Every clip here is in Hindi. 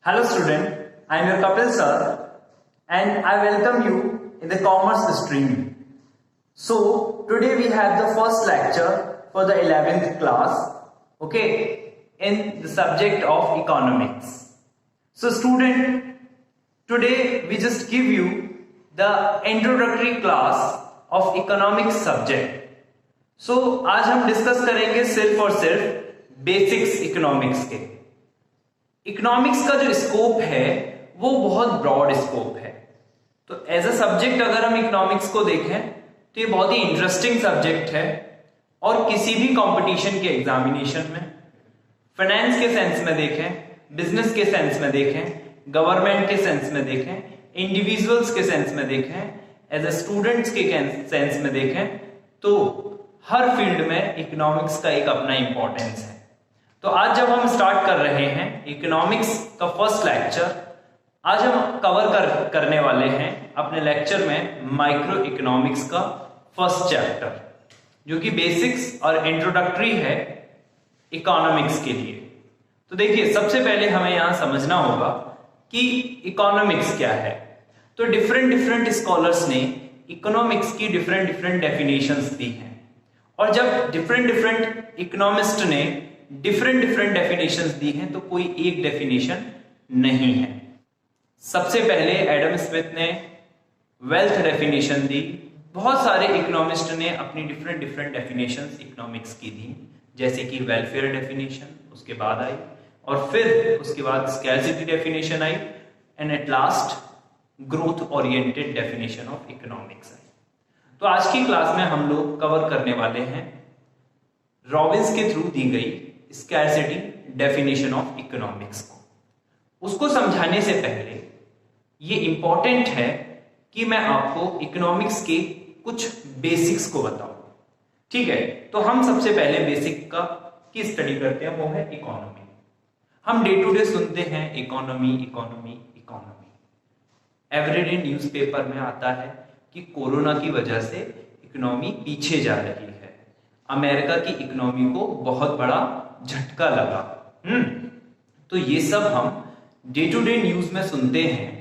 Hello student, I am your Kapil sir and I welcome you in the commerce stream. So today we have the first lecture for the 11th class, okay, in the subject of economics. So student, today we just give you the introductory class of economics subject. So आज हम डिस्कस करेंगे सिर्फ और सिर्फ बेसिक्स इकोनॉमिक्स के। इकोनॉमिक्स का जो स्कोप है वो बहुत ब्रॉड स्कोप है। तो एज अ सब्जेक्ट अगर हम इकोनॉमिक्स को देखें तो ये बहुत ही इंटरेस्टिंग सब्जेक्ट है और किसी भी कंपटीशन के एग्जामिनेशन में फाइनेंस के सेंस में देखें, बिजनेस के सेंस में देखें, गवर्नमेंट के सेंस में देखें, इंडिविजुअल्स के सेंस में देखें, एज अ स्टूडेंट्स के सेंस में देखें, तो हर फील्ड में इकोनॉमिक्स का एक अपना इंपॉर्टेंस है। तो आज जब हम स्टार्ट कर रहे हैं इकोनॉमिक्स का फर्स्ट लेक्चर, आज हम कवर करने वाले हैं अपने लेक्चर में माइक्रो इकोनॉमिक्स का फर्स्ट चैप्टर, जो कि बेसिक्स और इंट्रोडक्टरी है इकोनॉमिक्स के लिए। तो देखिए, सबसे पहले हमें यहां समझना होगा कि इकोनॉमिक्स क्या है। तो डिफरेंट स्कॉलर्स ने इकोनॉमिक्स की डिफरेंट डेफिनेशंस दी हैं, और जब डिफरेंट इकोनॉमिस्ट ने डिफरेंट डेफिनेशंस दी हैं तो कोई एक डेफिनेशन नहीं है। सबसे पहले एडम स्मिथ ने वेल्थ डेफिनेशन दी, बहुत सारे इकोनॉमिस्ट ने अपनी डिफरेंट डेफिनेशंस इकोनॉमिक्स की दी, जैसे कि वेलफेयर डेफिनेशन उसके बाद आई, और फिर उसके बाद scarcity definition I, and at last growth oriented definition of economics आई। तो आज की क्लास में हम लोग कवर करने वाले हैं रॉबिन्स के थ्रू दी गई स्कैर्सिटी डेफिनेशन ऑफ इकोनॉमिक्स को। उसको समझाने से पहले ये इंपॉर्टेंट है कि मैं आपको इकोनॉमिक्स के कुछ बेसिक्स को बताऊं, ठीक है। तो हम सबसे पहले बेसिक का की स्टडी करते हैं, वो है इकोनॉमी। हम डे टू डे सुनते हैं economy economy economy. Everyday newspaper में आता है कि कोरोना की वजह से इकोनॉमी पीछे जा रही है, अमेरिका की इकोनॉमी को बहुत बड़ा झटका लगा। तो ये सब हम डे टू डे न्यूज में सुनते हैं।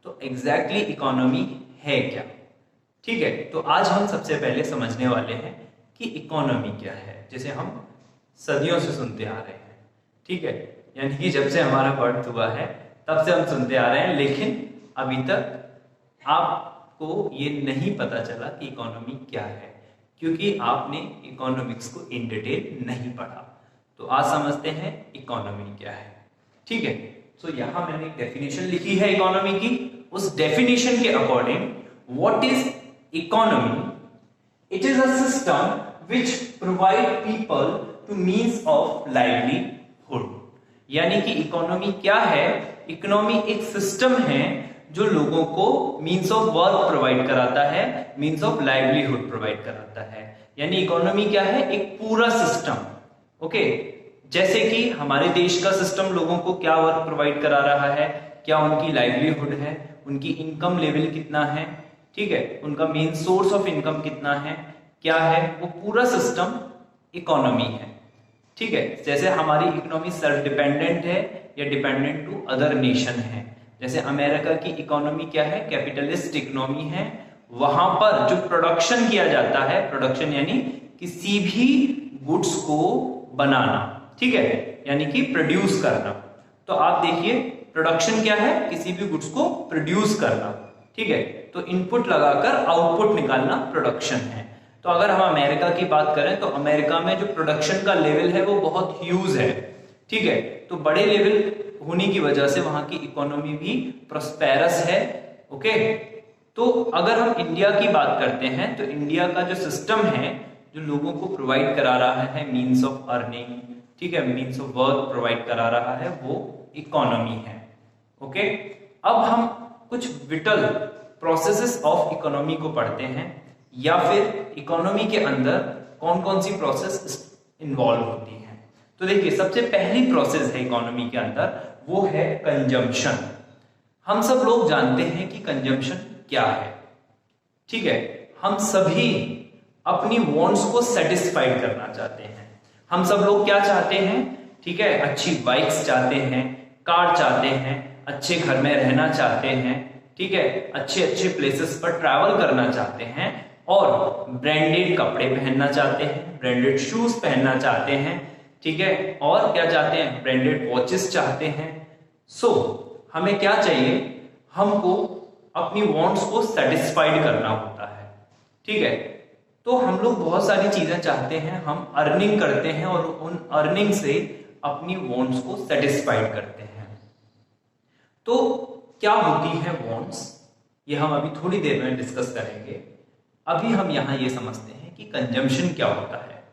तो एग्जैक्टली इकोनॉमी है क्या, ठीक है। तो आज हम सबसे पहले समझने वाले हैं कि इकोनॉमी क्या है, जैसे हम सदियों से सुनते आ रहे हैं, ठीक है। यानी कि जब से हमारा बर्थ हुआ है तब से हम सुनते आ रहे हैं, लेकिन अभी तक आपको ये नहीं पता चला कि इकोनॉमी क्या है, क्योंकि आपने इकोनॉमिक्स को इन डिटेल नहीं पढ़ा। तो आज समझते हैं इकोनॉमी क्या है, ठीक है। तो यहां मैंने एक डेफिनेशन लिखी है इकोनॉमी की। उस डेफिनेशन के according what is economy? It is a system which provide people to means of livelihood. यानी कि इकोनॉमी क्या है? इकोनॉमी एक सिस्टम है जो लोगों को मींस ऑफ वर्क प्रोवाइड कराता है, मींस ऑफ लाइवलीहुड प्रोवाइड कराता है। यानी इकोनॉमी क्या है? एक पूरा सिस्टम, ओके। जैसे कि हमारे देश का सिस्टम लोगों को क्या वर्क प्रोवाइड करा रहा है, क्या उनकी लाइवलीहुड है, उनकी इनकम लेवल कितना है, ठीक है, उनका मेन सोर्स ऑफ इनकम कितना है, क्या है, वो पूरा सिस्टम इकोनॉमी है, ठीक है। जैसे हमारी इकोनॉमी सेल्फ डिपेंडेंट है या डिपेंडेंट टू अदर नेशन है। जैसे अमेरिका की इकोनॉमी क्या है? कैपिटलिस्ट इकोनॉमी है। वहां पर जो प्रोडक्शन किया जाता है, प्रोडक्शन यानी किसी भी गुड्स को बनाना, ठीक है, यानी कि प्रोड्यूस करना। तो आप देखिए, प्रोडक्शन क्या है? किसी भी गुड्स को प्रोड्यूस करना, ठीक है। तो इनपुट लगाकर आउटपुट निकालना प्रोडक्शन है। तो अगर हम अमेरिका की बात करें तो अमेरिका में जो प्रोडक्शन का लेवल है वो बहुत ह्यूज है, ठीक है। तो बड़े लेवल होने की वजह से वहां की इकोनॉमी भी प्रॉस्पेरस है, ओके। तो अगर हम इंडिया की बात करते हैं तो इंडिया का जो सिस्टम है, जो लोगों को प्रोवाइड करा रहा है मींस ऑफ अर्निंग, ठीक है, मींस ऑफ वर्क प्रोवाइड करा रहा है, वो इकोनॉमी है, ओके। अब हम कुछ विटल प्रोसेसेस ऑफ इकोनॉमी को पढ़ते हैं, या फिर इकोनॉमी के अंदर कौन कौन सी प्रोसेस इन्वॉल्व होती हैं। तो देखिए, सबसे पहली प्रोसेस है इकोनॉमी के अंदर, वो है कंजम्पशन। हम सब लोग जानते हैं कि कंजम्पशन क्या है, ठीक है। हम सभी अपनी वांट्स को सेटिस्फाइड करना चाहते हैं। हम सब लोग क्या चाहते हैं? ठीक है, अच्छी बाइक्स चाहते हैं, कार चाहते हैं, अच्छे घर में रहना चाहते हैं, ठीक है, अच्छे अच्छे प्लेसेस पर ट्रैवल करना चाहते हैं और ब्रांडेड कपड़े पहनना चाहते हैं, ब्रांडेड शूज पहनना चाहते हैं, ठीक है, और क्या चाहते हैं, ब्रांडेड वॉचेस चाहते हैं। सो हमें क्या चाहिए, हमको अपनी वांट्स को सेटिस्फाइड करना होता है, ठीक है। तो हम लोग बहुत सारी चीजें चाहते हैं, हम अर्निंग करते हैं और उन अर्निंग से अपनी वांट्स को सेटिस्फाइड करते हैं। तो क्या होती है वांट्स, ये हम अभी थोड़ी देर में डिस्कस करेंगे। अभी हम यहां ये समझते हैं कि कंजम्पशन क्या होता है,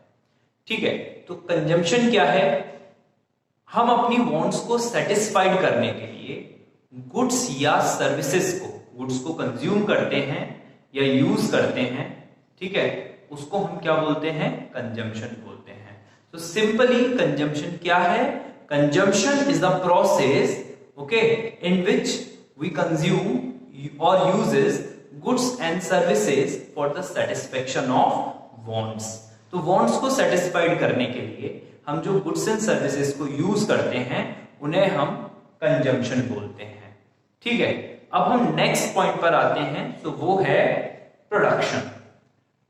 ठीक है। तो कंजम्पशन क्या है, हम अपनी वांट्स को सेटिस्फाइड करने के लिए गुड्स या सर्विसेज को, गुड्स को कंज्यूम करते हैं या यूज करते हैं, ठीक है, उसको हम क्या बोलते हैं, कंजम्पशन बोलते हैं। तो सिंपली कंजम्पशन क्या है, consumption is the process, okay, in which we consume और uses goods and services for the satisfaction of wants. तो वांट्स को सेटिस्फाइड करने के लिए हम जो गुड्स एंड सर्विसेज को यूज करते हैं उन्हें हम कंजम्पशन बोलते हैं, ठीक है। अब हम नेक्स्ट पॉइंट पर आते हैं, तो वो है प्रोडक्शन।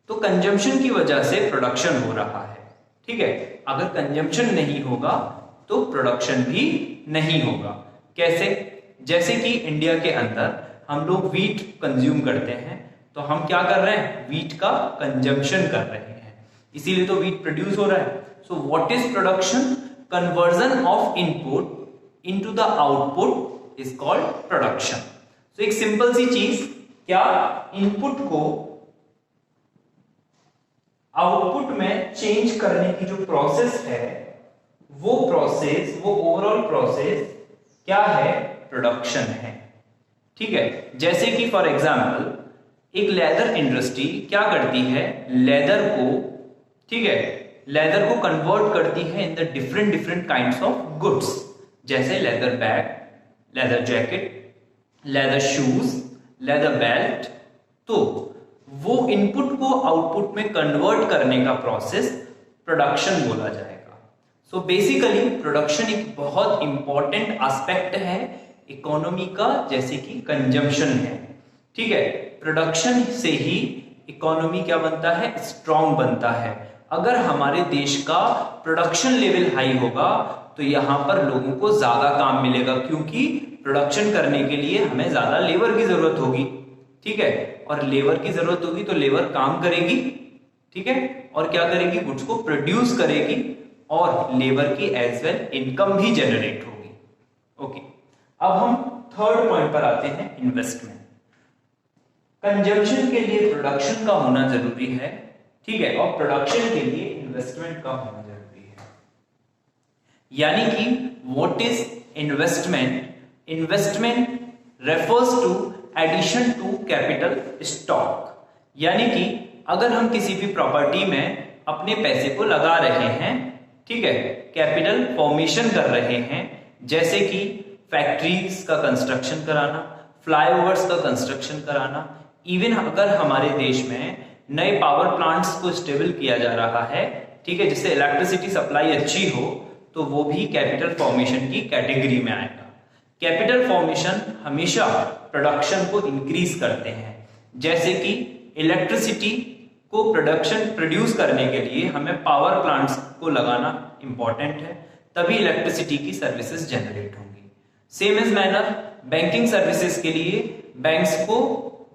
तो कंजम्पशन की वजह से प्रोडक्शन हो रहा है, ठीक है। अगर कंजम्पशन नहीं होगा तो प्रोडक्शन भी नहीं होगा। कैसे, जैसे कि इंडिया के अंदर हम लोग वीट कंज्यूम करते हैं, तो हम क्या कर रहे हैं, वीट का कंजम्पशन कर रहे हैं, इसीलिए तो वीट प्रोड्यूस हो रहा है। सो what is production, conversion of input into the output is called production. तो एक सिंपल सी चीज, क्या इनपुट को आउटपुट में चेंज करने की जो प्रोसेस है, वो प्रोसेस, वो ओवरऑल प्रोसेस क्या है, प्रोडक्शन है, ठीक है। जैसे कि फॉर एग्जांपल एक लेदर इंडस्ट्री क्या करती है, लेदर को, ठीक है, लेदर को कन्वर्ट करती है in the different different kinds of goods, जैसे leather bag, leather jacket, leather shoes, leather belt. तो वो इनपुट को आउटपुट में कन्वर्ट करने का प्रोसेस प्रोडक्शन बोला जाएगा। सो बेसिकली प्रोडक्शन एक बहुत इंपॉर्टेंट एस्पेक्ट है इकोनॉमी का, जैसे कि कंजम्पशन है, ठीक है। प्रोडक्शन से ही इकोनॉमी क्या बनता है, स्ट्रांग बनता है। अगर हमारे देश का प्रोडक्शन लेवल हाई होगा तो यहां पर लोगों को ज्यादा काम मिलेगा, क्योंकि प्रोडक्शन करने के लिए हमें ज्यादा लेबर की जरूरत होगी, ठीक है, और लेबर की जरूरत होगी तो लेबर काम करेगी, ठीक है, और क्या करेगी, गुड्स को प्रोड्यूस करेगी और लेबर की एज वेल इनकम भी जनरेट होगी, ओके। अब हम थर्ड पॉइंट पर आते हैं, इन्वेस्टमेंट। कंजम्पशन के लिए प्रोडक्शन का होना जरूरी है, ठीक है, और प्रोडक्शन के लिए इन्वेस्टमेंट का होना जरूरी है। यानी कि what is investment, investment refers to addition to capital stock. यानी कि अगर हम किसी भी प्रॉपर्टी में अपने पैसे को लगा रहे हैं, ठीक है, कैपिटल फॉर्मेशन कर रहे हैं, जैसे कि फैक्ट्रीज का कंस्ट्रक्शन कराना, फ्लाईओवर्स का कंस्ट्रक्शन कराना, इवन अगर हमारे देश में नए पावर प्लांट्स को स्टेबल किया जा रहा है, ठीक है, जिससे इलेक्ट्रिसिटी सप्लाई अच्छी हो, तो वो भी कैपिटल फॉर्मेशन की कैटेगरी में आएगा। कैपिटल फॉर्मेशन हमेशा प्रोडक्शन को इंक्रीज करते हैं, जैसे कि इलेक्ट्रिसिटी को प्रोड्यूस करने के लिए हमें पावर प्लांट्स को लगाना इंपॉर्टेंट है, तभी इलेक्ट्रिसिटी की सर्विसेज जनरेट होंगी। Same is manner banking services के लिए बैंक्स को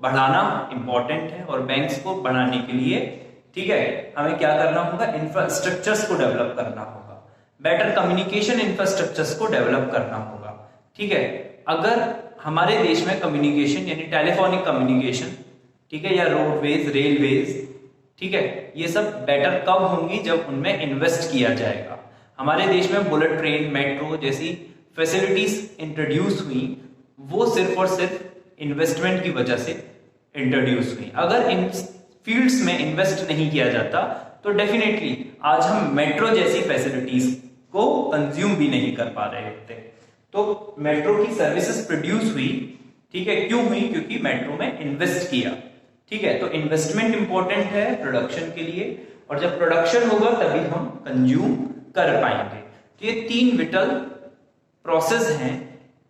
बढ़ाना इंपॉर्टेंट है, और बैंक्स को बढ़ाने के लिए, ठीक है, हमें क्या करना होगा, इंफ्रास्ट्रक्चर्स को डेवलप करना होगा, बेटर कम्युनिकेशन इंफ्रास्ट्रक्चर्स को डेवलप करना होगा, ठीक है। अगर हमारे देश में कम्युनिकेशन यानी टेलीफोनिक कम्युनिकेशन, ठीक है, या रोडवेज, रेलवेज, ठीक है, ये सब बेटर कब होंगी, जब उनमें इन्वेस्ट किया जाएगा। हमारे देश में बुलेट ट्रेन, मेट्रो जैसी फैसिलिटीज इंट्रोड्यूस हुई, वो सिर्फ और सिर्फ इन्वेस्टमेंट की वजह से इंट्रोड्यूस हुई। अगर इन फील्ड्स में इन्वेस्ट नहीं किया जाता तो डेफिनेटली आज हम मेट्रो जैसी फैसिलिटीज को कंज्यूम भी नहीं कर पा रहे होते। तो मेट्रो की सर्विसेज प्रोड्यूस हुई, ठीक है, क्यों हुई, क्योंकि मेट्रो में इन्वेस्ट किया, ठीक है। तो इन्वेस्टमेंट इंपॉर्टेंट है प्रोडक्शन के लिए, और जब प्रोडक्शन होगा तभी हम कंज्यूम कर पाएंगे। तो ये तीन विटल प्रोसेस हैं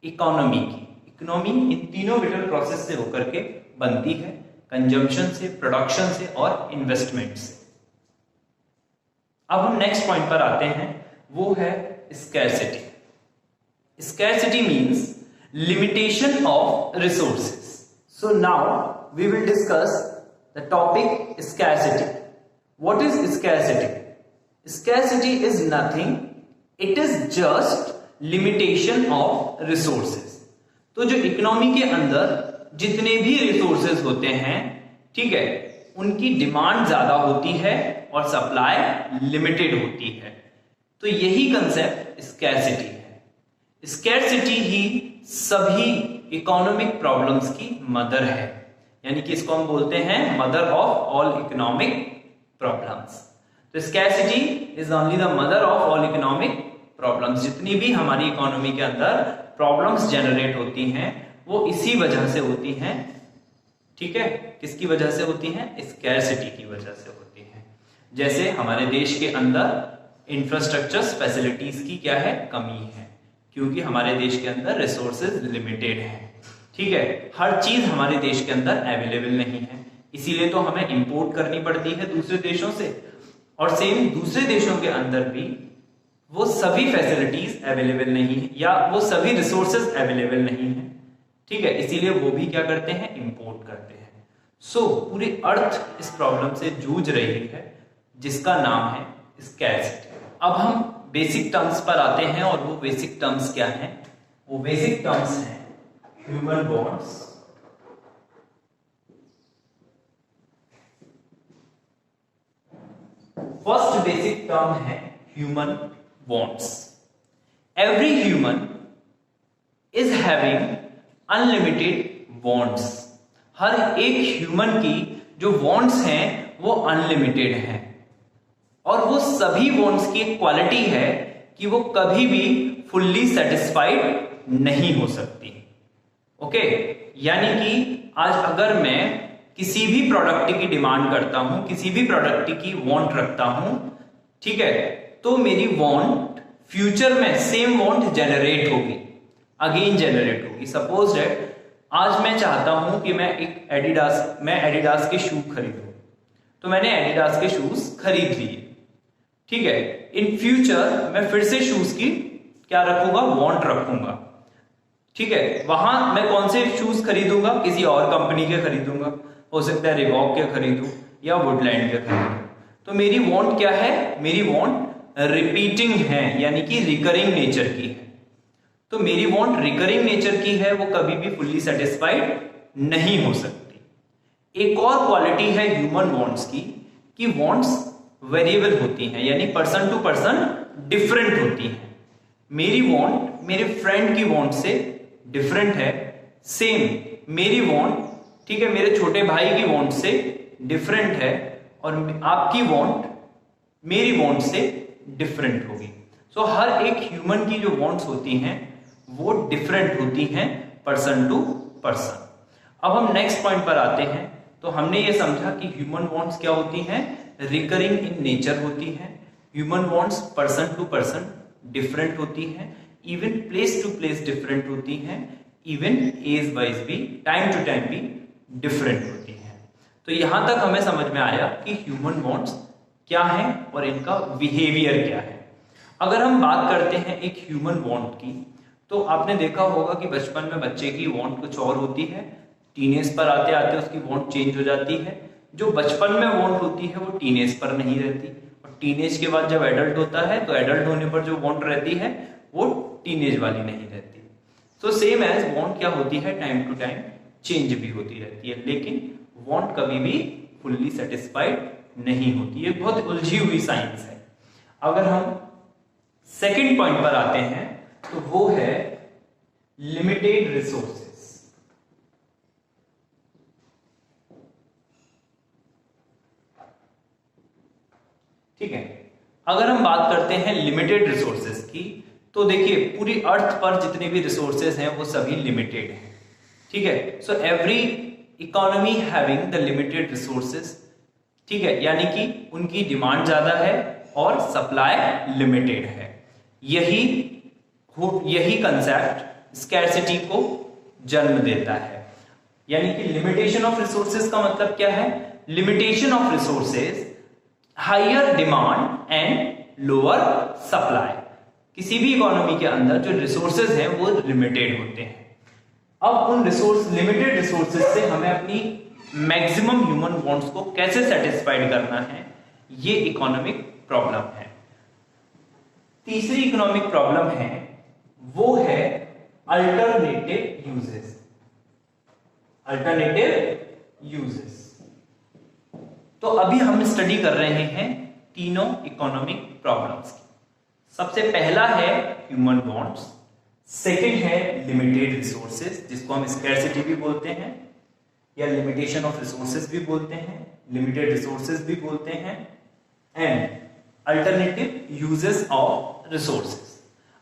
इकोनॉमी की। इकोनॉमी इन तीनों विटल प्रोसेस से होकर के बनती है, कंजम्पशन से, प्रोडक्शन से और इन्वेस्टमेंट से। अब हम नेक्स्ट पॉइंट पर आते हैं, वो है scarcity. Scarcity means limitation of resources. So now we will discuss the topic scarcity. What is scarcity? Scarcity is nothing, it is just limitation of resources। तो जो इकोनॉमी के अंदर जितने भी रिसोर्सेज होते हैं, ठीक है, उनकी डिमांड ज्यादा होती है और सप्लाई लिमिटेड होती है। तो यही कंसेप्ट स्कैरसिटी है। स्कैरसिटी ही सभी इकोनॉमिक प्रॉब्लम्स की मदर है, यानी कि इसको हम बोलते हैं mother of all economic problems. तो scarcity is only the mother of all economic problems. जितनी भी हमारी इकोनॉमी के अंदर प्रॉब्लम्स जनरेट होती हैं वो इसी वजह से होती हैं, ठीक है। किसकी वजह से होती हैं? स्कैरसिटी की वजह से होती हैं। जैसे हमारे देश के अंदर इंफ्रास्ट्रक्चर फैसिलिटीज की क्या है? कमी है, क्योंकि हमारे देश के अंदर रिसोर्सेज लिमिटेड हैं, ठीक है। हर चीज हमारे देश के अंदर अवेलेबल नहीं है, इसीलिए तो हमें इंपोर्ट करनी पड़ती है दूसरे देशों से। और सेम दूसरे देशों के अंदर भी वो सभी फैसिलिटीज अवेलेबल नहीं है या वो सभी रिसोर्सेज अवेलेबल नहीं है, ठीक है, इसीलिए वो भी क्या करते हैं? इंपोर्ट करते हैं। सो पूरी अर्थ इस प्रॉब्लम से जूझ रही है जिसका नाम है स्कैरसिटी। अब हम बेसिक टर्म्स पर आते हैं, और वो बेसिक टर्म्स क्या हैं? वो बेसिक टर्म्स हैं human bonds, first basic term है human bonds. Every human is having unlimited bonds. हर एक ह्यूमन की जो बॉन्ड्स हैं वो अनलिमिटेड हैं, और वो सभी बॉन्ड्स की एक क्वालिटी है कि वो कभी भी फुल्ली सेटिस्फाइड नहीं हो सकती। ओके, यानी कि आज अगर मैं किसी भी प्रोडक्ट की डिमांड करता हूं, किसी भी प्रोडक्ट की वांट रखता हूं, ठीक है, तो मेरी वांट फ्यूचर में सेम वांट जनरेट होगी, अगेन जनरेट होगी। सपोज दैट आज मैं चाहता हूं कि मैं एडिडास के शू खरीदूं, तो मैंने एडिडास के शूज खरीद लिए, ठीक है। इन फ्यूचर मैं फिर से शूज की क्या रखूंगा? वांट रखूंगा, ठीक है। वहां मैं कौन से शूज खरीदूंगा? किसी और कंपनी के खरीदूंगा, हो सकता है रिबॉक के खरीदूं या वुडलैंड के खरीदूं। तो मेरी वांट क्या है? मेरी वांट रिपीटिंग है, यानी कि रिकरिंग नेचर की है। तो मेरी वांट रिकरिंग नेचर की है, वो कभी भी फुल्ली सेटिस्फाइड नहीं हो सकती। एक और क्वालिटी है ह्यूमन वांट्स की कि वांट्स वेरिएबल होती हैं, यानी पर्सन टू पर्सन डिफरेंट होती हैं। मेरी वांट मेरे फ्रेंड की वांट से डिफरेंट है, सेम मेरी वांट, ठीक है, मेरे छोटे भाई की वांट से डिफरेंट है, और आपकी वांट मेरी वांट से डिफरेंट होगी। सो हर एक ह्यूमन की जो वांट्स होती हैं वो डिफरेंट होती हैं पर्सन टू पर्सन। अब हम नेक्स्ट पॉइंट पर आते हैं। तो हमने ये समझा कि ह्यूमन वांट्स क्या होती हैं? रिकरिंग इन नेचर होती हैं। Human wants person to person different होती हैं, even place to place different होती हैं, इवन एज वाइज भी, टाइम टू टाइम भी डिफरेंट होती है। तो यहां तक हमें समझ में आया कि ह्यूमन वांट्स क्या है और इनका बिहेवियर क्या है। अगर हम बात करते हैं एक ह्यूमन वांट की, तो आपने देखा होगा कि बचपन में बच्चे की वांट कुछ और होती है, टीनेज पर आते आते उसकी वांट चेंज हो जाती है। जो बचपन में वांट होती है वो टीनेज पर नहीं रहती, और टीनेज के बाद जब एडल्ट होता है तो एडल्ट होने पर जो वांट रहती है वो टीनेज वाली नहीं रहती। तो सेम एज वांट क्या होती है? टाइम टू टाइम चेंज भी होती रहती है, लेकिन वांट कभी भी फुल्ली सेटिस्फाइड नहीं होती। ये बहुत उलझी हुई साइंस है। अगर हम सेकंड पॉइंट पर आते हैं तो वो है लिमिटेड रिसोर्सेस। ठीक है, अगर हम बात करते हैं लिमिटेड रिसोर्सेज की, तो देखिए पूरी अर्थ पर जितने भी रिसोर्सेज हैं वो सभी लिमिटेड हैं। ठीक है, so every economy having the limited resources, ठीक है, यानी कि उनकी डिमांड ज्यादा है और सप्लाई लिमिटेड है। यही यही कंसेप्ट स्कैरसिटी को जन्म देता है। यानी कि लिमिटेशन ऑफ रिसोर्सेज का मतलब क्या है? Limitation of resources, higher demand and lower supply. किसी भी इकोनॉमी के अंदर जो रिसोर्सेज हैं वो लिमिटेड होते हैं। अब उन लिमिटेड रिसोर्सेज से हमें अपनी मैक्सिमम ह्यूमन वांट्स को कैसे सेटिस्फाइड करना है, ये इकोनॉमिक प्रॉब्लम है। तीसरी इकोनॉमिक प्रॉब्लम है वो है अल्टरनेटिव यूजेस। Alternative uses. तो अभी हम स्टडी कर रहे हैं तीनों इकोनॉमिक प्रॉब्लम्स की। सबसे पहला है ह्यूमन वांट्स, सेकंड है लिमिटेड रिसोर्सेज जिसको हम स्कैरसिटी भी बोलते हैं या लिमिटेशन ऑफ रिसोर्सेज भी बोलते हैं, लिमिटेड रिसोर्सेज भी बोलते हैं, and alternative uses of resources.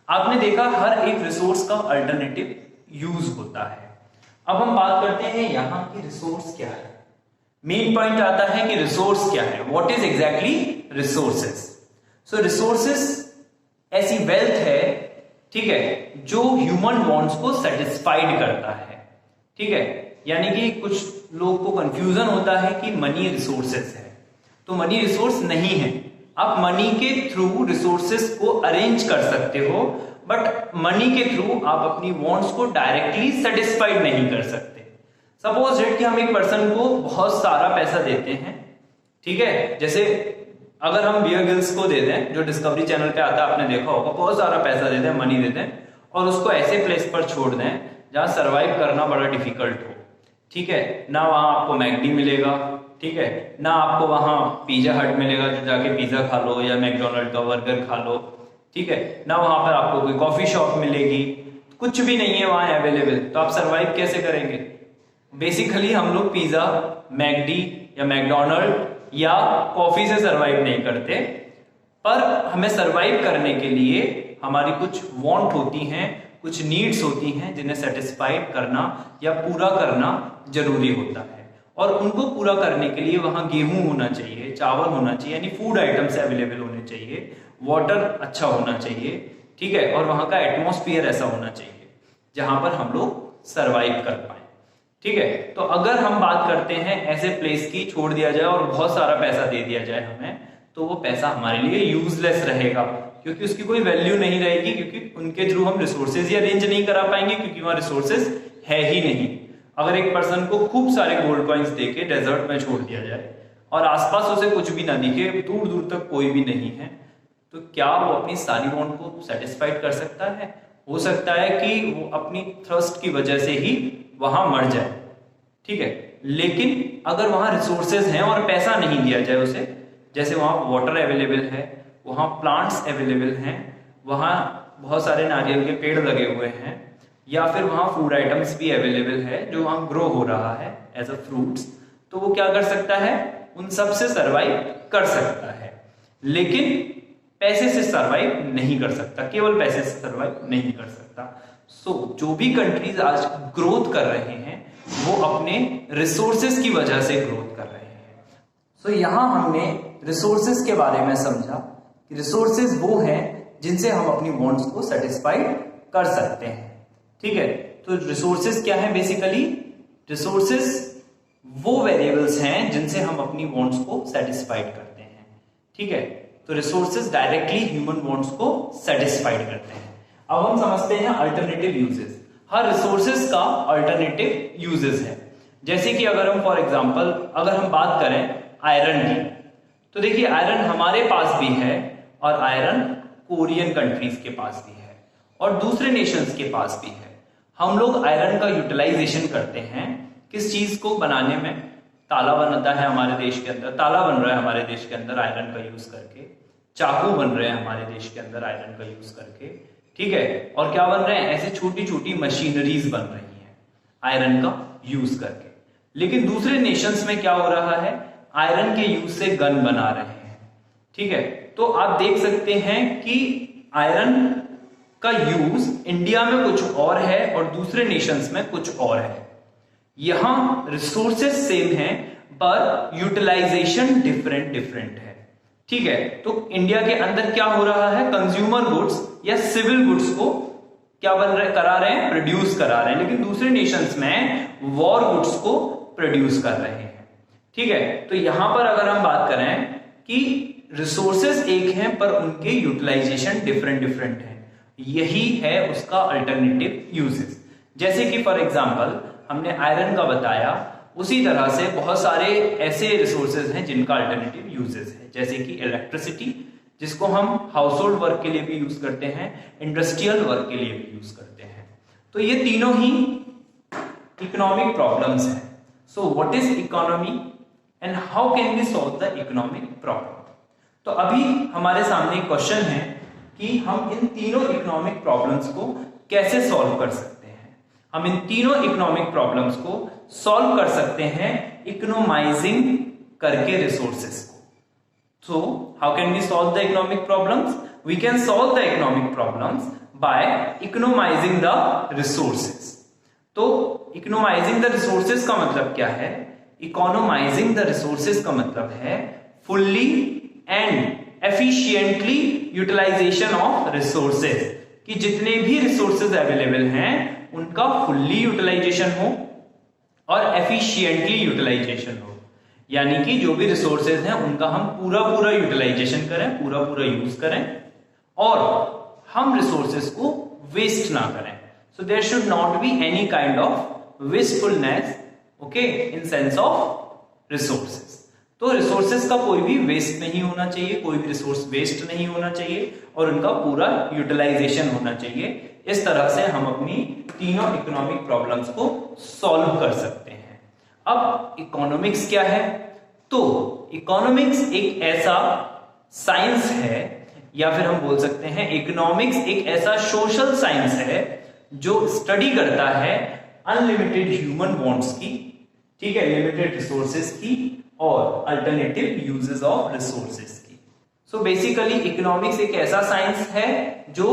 आपने देखा हर एक रिसोर्स का अल्टरनेटिव यूज होता है। अब हम बात करते हैं यहां की रिसोर्स क्या है। मेन पॉइंट आता है कि रिसोर्स क्या है, what is exactly resources. So resources ऐसी वेल्थ है, ठीक है, जो ह्यूमन वांट्स को सेटिस्फाइड करता है। ठीक है, यानी कि कुछ लोग को कंफ्यूजन होता है कि मनी रिसोर्सेज है, तो मनी रिसोर्स नहीं है। आप मनी के थ्रू रिसोर्सेज को अरेंज कर सकते हो, बट मनी के थ्रू आप अपनी वांट्स को डायरेक्टली सेटिस्फाइड नहीं कर सकते। सपोज दैट कि हम एक पर्सन को बहुत सारा पैसा देते हैं, ठीक है, जैसे अगर हम बियर गिल्स को दे दें, जो डिस्कवरी चैनल पे आता है, आपने देखा होगा, बहुत सारा पैसा देते हैं, मनी देते हैं, और उसको ऐसे प्लेस पर छोड़ दें जहां सरवाइव करना बड़ा डिफिकल्ट हो, ठीक है, ना वहां आपको मैकडी मिलेगा, ठीक है, ना आपको वहां पिज्जा हट मिलेगा जो जाके पिज्जा खा लो या मैकडोनल्ड का बर्गर खा लो, ठीक है, ना वहां पर आपको कोई कॉफी शॉप मिलेगी, कुछ भी नहीं है वहां अवेलेबल, तो आप सरवाइव कैसे करेंगे? बेसिकली हम लोग पिज्जा, मैकडी या मैकडोनल्ड या कॉफी से सरवाइव नहीं करते, पर हमें सरवाइव करने के लिए हमारी कुछ वांट होती हैं, कुछ नीड्स होती हैं जिन्हें सेटिस्फाइड करना या पूरा करना जरूरी होता है। और उनको पूरा करने के लिए वहां गेहूं होना चाहिए, चावल होना चाहिए, यानी फूड आइटम्स अवेलेबल होने चाहिए, वाटर अच्छा होना चाहिए, ठीक है, और वहां का एटमॉस्फेयर ऐसा होना चाहिए जहां पर हम लोग सरवाइव कर पाए। ठीक है, तो अगर हम बात करते हैं ऐसे प्लेस की, छोड़ दिया जाए और बहुत सारा पैसा दे दिया जाए हमें, तो वो पैसा हमारे लिए यूजलेस रहेगा, क्योंकि उसकी कोई वैल्यू नहीं रहेगी, क्योंकि उनके थ्रू हम रिसोर्सेज ही अरेंज नहीं करा पाएंगे, क्योंकि वहां रिसोर्सेज है ही नहीं। अगर एक पर्सन को खूब सारे गोल्ड कॉइन्स देके डेजर्ट में छोड़ दिया जाए और आसपास उसे कुछ भी ना दिखे, दूर दूर तक कोई भी नहीं है, तो क्या वो अपनी सारी वांट को सेटिस्फाइड कर सकता है? हो सकता है कि वो अपनी थ्रस्ट की वजह से ही वहां मर जाए, ठीक है। लेकिन अगर वहां रिसोर्सेज हैं और पैसा नहीं दिया जाए उसे, जैसे वहां वाटर अवेलेबल है, वहां प्लांट्स अवेलेबल हैं, वहां बहुत सारे नारियल के पेड़ लगे हुए हैं, या फिर वहां फूड आइटम्स भी अवेलेबल है जो वहां ग्रो हो रहा है एज अ फ्रूट्स, तो वो क्या कर सकता है? उन सब से सर्वाइव कर सकता है, लेकिन पैसे से सर्वाइव नहीं कर सकता, केवल पैसे से सर्वाइव नहीं कर सकता। सो जो भी कंट्रीज आज ग्रोथ कर रहे हैं वो अपने रिसोर्सेज की वजह से ग्रोथ कर रहे हैं। सो यहां हमने रिसोर्सेज के बारे में समझा कि रिसोर्सेज वो हैं जिनसे हम अपनी वांट्स को सेटिस्फाइड कर सकते हैं, ठीक है। तो रिसोर्सेज क्या है? बेसिकली रिसोर्सेज वो वेरिएबल्स हैं जिनसे हम अपनी वांट्स को सेटिस्फाइड करते हैं, ठीक है। तो रिसोर्सेज डायरेक्टली ह्यूमन वांट्स को सेटिस्फाइड करते हैं। अब हम समझते हैं अल्टरनेटिव यूजेस। हर रिसोर्सेज का अल्टरनेटिव यूजेस है। जैसे कि अगर हम फॉर एग्जांपल अगर हम बात करें आयरन की, तो देखिए आयरन हमारे पास भी है और आयरन कोरियन कंट्रीज के पास भी है और दूसरे नेशंस के पास भी है। हम लोग आयरन का यूटिलाइजेशन करते हैं किस चीज को बनाने में? ताला बनता है हमारे देश के अंदर, ताला बन रहा है हमारे देश के अंदर आयरन का यूज करके, चाकू बन रहे हैं हमारे देश के अंदर आयरन का यूज करके, ठीक है। और क्या बन रहे हैं? ऐसे छोटी छोटी मशीनरीज बन रही हैं आयरन का यूज करके। लेकिन दूसरे नेशंस में क्या हो रहा है? आयरन के यूज से गन बना रहे हैं, ठीक है। तो आप देख सकते हैं कि आयरन का यूज इंडिया में कुछ और है और दूसरे नेशंस में कुछ और है। यहां रिसोर्सेज सेम है पर यूटिलाइजेशन डिफरेंट है, ठीक है। तो इंडिया के अंदर क्या हो रहा है? कंज्यूमर गुड्स या सिविल गुड्स को क्या करा रहे हैं, प्रोड्यूस करा रहे हैं, लेकिन दूसरे नेशंस में वॉर गुड्स को प्रोड्यूस कर रहे हैं। ठीक है, तो यहां पर अगर हम बात करें कि रिसोर्सेज एक हैं पर उनके यूटिलाइजेशन डिफरेंट हैं, यही है उसका अल्टरनेटिव यूजेस। जैसे कि फॉर एग्जांपल हमने आयरन का बताया, उसी तरह से बहुत सारे ऐसे रिसोर्सेज हैं जिनका अल्टरनेटिव यूजेस है, जैसे कि इलेक्ट्रिसिटी, जिसको हम हाउस होल्ड वर्क के लिए भी यूज करते हैं, इंडस्ट्रियल वर्क के लिए भी यूज करते हैं। तो ये तीनों ही इकोनॉमिक प्रॉब्लम्स हैं। So what is economy and how can we solve the economic problem? तो अभी हमारे सामने क्वेश्चन है कि हम इन तीनों इकोनॉमिक प्रॉब्लम्स को कैसे सॉल्व कर सकते हैं। हम इन तीनों इकोनॉमिक प्रॉब्लम्स को सॉल्व कर सकते हैं इकोनोमाइजिंग करके रिसोर्सेस को। So, how can we solve the economic problems? We can solve the economic problems by economizing the resources. तो economizing the resources का मतलब क्या है? Economizing the resources का मतलब है fully and efficiently utilization of resources, कि जितने भी resources available हैं उनका fully utilization हो और efficiently utilization हो, यानी कि जो भी रिसोर्सेज हैं उनका हम पूरा यूटिलाइजेशन करें, पूरा यूज करें और हम रिसोर्सेज को वेस्ट ना करें। So there should not be any kind of wastefulness, okay, in sense of resources. तो रिसोर्सेज का कोई भी वेस्ट नहीं होना चाहिए, कोई भी रिसोर्स वेस्ट नहीं होना चाहिए और उनका पूरा यूटिलाइजेशन होना चाहिए। इस तरह से हम अपनी तीनों इकोनॉमिक प्रॉब्लम्स को सॉल्व कर सकते हैं। अब इकोनॉमिक्स क्या है? तो इकोनॉमिक्स एक ऐसा साइंस है, या फिर हम बोल सकते हैं इकोनॉमिक्स एक ऐसा सोशल साइंस है जो स्टडी करता है अनलिमिटेड ह्यूमन वांट्स की, ठीक है, लिमिटेड रिसोर्सेज की और अल्टरनेटिव यूजेस ऑफ रिसोर्सेज की। सो बेसिकली इकोनॉमिक्स एक ऐसा साइंस है जो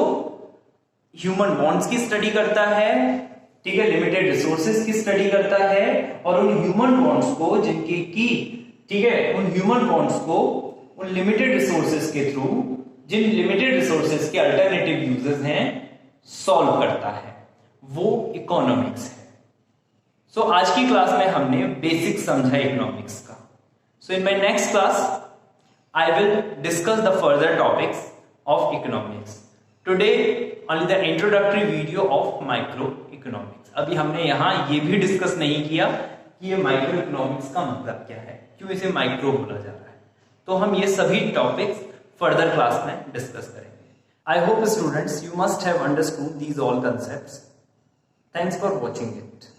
ह्यूमन वांट्स की स्टडी करता है, ठीक है, लिमिटेड रिसोर्सेज की स्टडी करता है और उन ह्यूमन वांट्स को जिनकी की, ठीक है, उन ह्यूमन वांट्स को उन लिमिटेड रिसोर्सेज के थ्रू, जिन लिमिटेड रिसोर्सेज के अल्टरनेटिव यूजेस हैं, सॉल्व करता है, वो इकोनॉमिक्स है। सो आज की क्लास में हमने बेसिक समझा इकोनॉमिक्स का। So in my next class I will discuss the further topics of economics. Today only the introductory video of microeconomics। अभी हमने यहां ये भी डिस्कस नहीं किया कि ये माइक्रो इकोनॉमिक्स का मतलब क्या है, क्यों इसे माइक्रो बोला जा रहा है। तो हम ये सभी टॉपिक्स फर्दर क्लास में डिस्कस करेंगे। I hope students you must have understood these all concepts. Thanks for watching it.